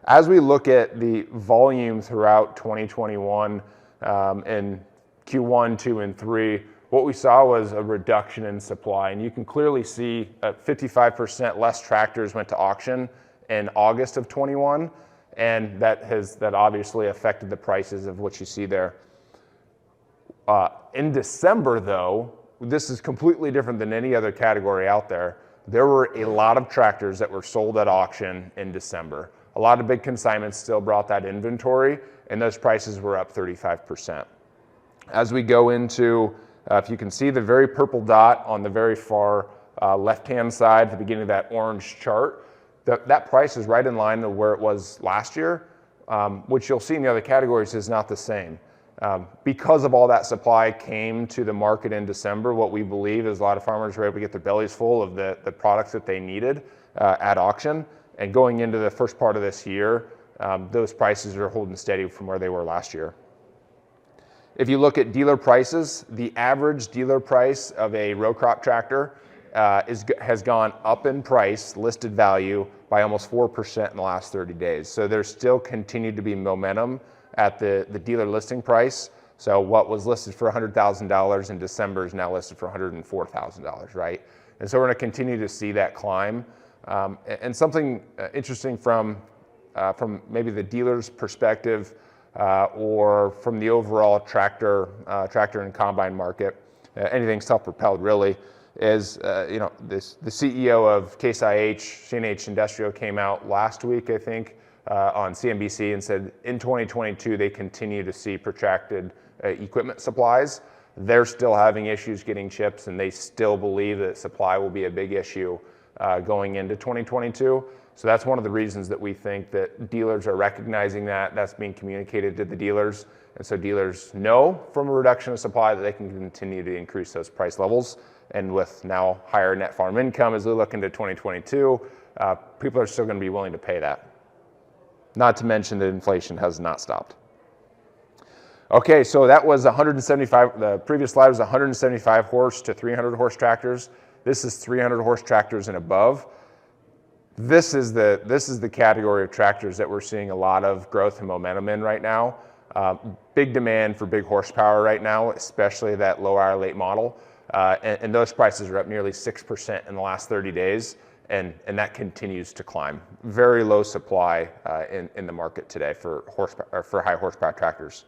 As we look at the volume throughout 2021 in Q1, 2, and 3, what we saw was a reduction in supply. And you can clearly see 55% less tractors went to auction in August of 21, and that obviously affected the prices of what you see there. In December, though, this is completely different than any other category out there. There were a lot of tractors that were sold at auction in December. A lot of big consignments still brought that inventory, and those prices were up 35%. As we go into, if you can see the very purple dot on the very far left-hand side at the beginning of that orange chart, that price is right in line with where it was last year, which you'll see in the other categories is not the same. Because of all that supply came to the market in December, what we believe is a lot of farmers were able to get their bellies full of the products that they needed at auction. And going into the first part of this year, those prices are holding steady from where they were last year. If you look at dealer prices, the average dealer price of a row crop tractor has gone up in price, listed value, by almost 4% in the last 30 days. So there's still continued to be momentum at the dealer listing price. So what was listed for $100,000 in December is now listed for $104,000, right? And so we're going to continue to see that climb. And something interesting from maybe the dealer's perspective or from the overall tractor and combine market, anything self-propelled really, is the CEO of Case IH, CNH Industrial, came out last week, I think, on CNBC and said in 2022 they continue to see protracted equipment supplies. They're still having issues getting chips, and they still believe that supply will be a big issue going into 2022. So that's one of the reasons that we think that dealers are recognizing that's being communicated to the dealers. And so dealers know from a reduction of supply that they can continue to increase those price levels. And with now higher net farm income as we look into 2022, people are still going to be willing to pay that. Not to mention that inflation has not stopped. Okay, so that was 175, the previous slide was 175 horse to 300 horse tractors. This is 300 horse tractors and above. This is the category of tractors that we're seeing a lot of growth and momentum in right now. Big demand for big horsepower right now, especially that low hour late model. And those prices are up nearly 6% in the last 30 days, and that continues to climb. Very low supply in the market today for high horsepower tractors.